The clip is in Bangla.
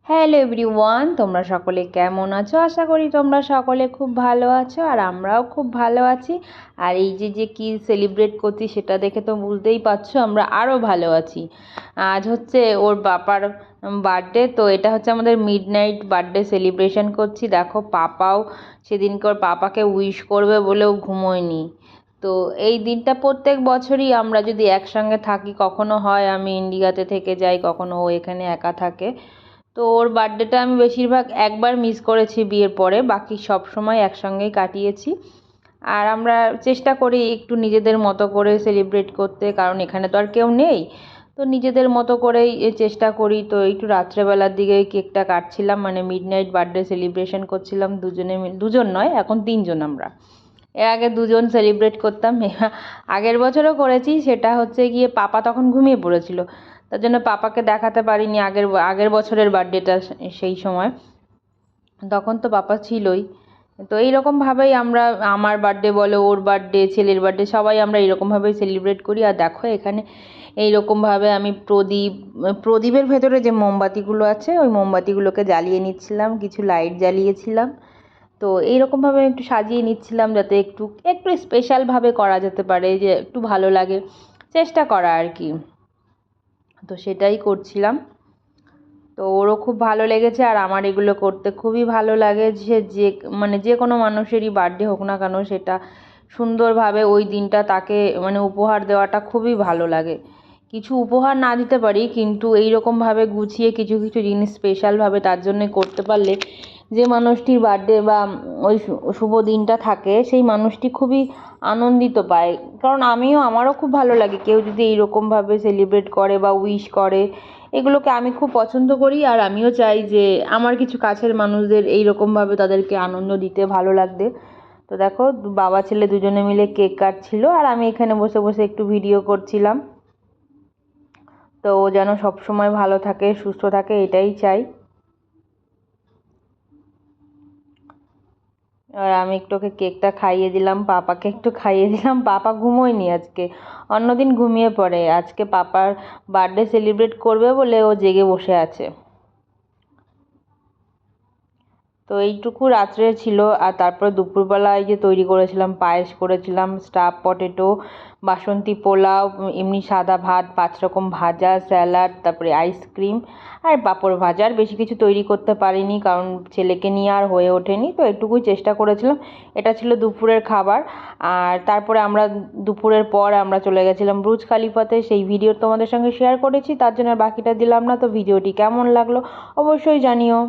হ্যালো এভরিওয়ান, তোমরা সকলে কেমন আছো? আশা করি তোমরা সকলে খুব ভালো আছো, আর আমরাও খুব ভালো আছি। আর এই যে কি সেলিব্রেট করছি সেটা দেখে তো বুঝতেই পারছো আমরা আরও ভালো আছি। আজ হচ্ছে ওর বাবার বার্থডে, তো এটা হচ্ছে আমাদের মিডনাইট বার্থডে সেলিব্রেশন করছি। দেখো পাপাও সেদিনকে ওর পাপাকে উইশ করবে বলেও ঘুমোয়নি। তো এই দিনটা প্রত্যেক বছরই আমরা যদি একসঙ্গে থাকি, কখনো হয় আমি ইন্ডিয়াতে থেকে যাই, কখনো ও এখানে একা থাকে। তো ওর বার্থডেটা আমি বেশিরভাগ একবার মিস করেছি বিয়ের পরে, বাকি সব সময় একসঙ্গেই কাটিয়েছি। আর আমরা চেষ্টা করি একটু নিজেদের মতো করে সেলিব্রেট করতে, কারণ এখানে তো আর কেউ নেই। তো নিজেদের মতো করেই চেষ্টা করি। তো একটু রাত্রেবেলার দিকে কেকটা কাটছিলাম, মানে মিডনাইট বার্থডে সেলিব্রেশন করছিলাম দুজনে দুজন নয়, এখন তিনজন আমরা। এর আগে দুজন সেলিব্রেট করতাম, আগের বছরও করেছি। সেটা হচ্ছে গিয়ে পাপা তখন ঘুমিয়ে পড়েছিল, তার জন্য পাপাকে দেখাতে পারিনি আগের বছরের বার্থডেটা। সেই সময় তখন তো পাপা ছিলই। তো এইরকমভাবেই আমরা, আমার বার্থডে বলো, ওর বার্থডে, ছেলের বার্থডে, সবাই আমরা এইরকমভাবেই সেলিব্রেট করি। আর দেখো এখানে এইরকমভাবে আমি প্রদীপের ভেতরে যে মোমবাতিগুলো আছে ওই মোমবাতিগুলোকে জ্বালিয়ে নিচ্ছিলাম, কিছু লাইট জ্বালিয়েছিলাম। তো এইরকমভাবে একটু সাজিয়ে নিচ্ছিলাম যাতে একটু একটু স্পেশালভাবে করা যেতে পারে, যে একটু ভালো লাগে, চেষ্টা করা আর কি। তো সেটাই করছিলাম। তো ওরও খুব ভালো লেগেছে, আর আমার এগুলো করতে খুবই ভালো লাগে। মানে যে কোনো মানুষেরই বার্থডে হোক না কেন, সেটা সুন্দরভাবে ওই দিনটা তাকে মানে উপহার দেওয়াটা খুবই ভালো লাগে। কিছু উপহার না দিতে পারি, কিন্তু এইরকমভাবে গুছিয়ে কিছু কিছু জিনিস স্পেশালভাবে তার জন্যে করতে পারলে, যে মানুষটির বার্থডে বা ওই শুভ দিনটা থাকে, সেই মানুষটি খুবই আনন্দিত পায়। কারণ আমারও খুব ভালো লাগে কেউ যদি এইরকমভাবে সেলিব্রেট করে বা উইশ করে, এগুলোকে আমি খুব পছন্দ করি। আর আমিও চাই যে আমার কিছু কাছের মানুষদের এইরকমভাবে তাদেরকে আনন্দ দিতে, ভালো লাগতে। তো দেখো বাবা ছেলে দুজনে মিলে কেক কাটছিল, আর আমি এখানে বসে বসে একটু ভিডিও করছিলাম। তো ও যেন সবসময় ভালো থাকে, সুস্থ থাকে, এটাই চাই। আর আমি একটু ওকে কেকটা খাইয়ে দিলাম, পাপাকে একটু খাইয়ে দিলাম। পাপা ঘুমোয়নি আজকে, অন্যদিন ঘুমিয়ে পড়ে, আজকে পাপার বার্থডে সেলিব্রেট করবে বলে ও জেগে বসে আছে। তো এইটুকু রাত্রে ছিল। আর তারপরে দুপুরবেলায় যে তৈরি করেছিলাম, পায়েস করেছিলাম, স্টাফ পটেটো, বাসন্তী পোলাও, এমনি সাদা ভাত, 5 রকম ভাজা, স্যালাড, তারপরে আইসক্রিম আর পাঁপড় ভাজা। আর বেশি কিছু তৈরি করতে পারিনি, কারণ ছেলেকে নিয়ে আর হয়ে ওঠেনি। তো এটুকুই চেষ্টা করেছিলাম। এটা ছিল দুপুরের খাবার। আর তারপরে আমরা দুপুরের পর আমরা চলে গেছিলাম বুর্জ খালিফাতে, সেই ভিডিও তোমাদের সঙ্গে শেয়ার করেছি, তার জন্য আর বাকিটা দিলাম না। তো ভিডিওটি কেমন লাগলো অবশ্যই জানিও।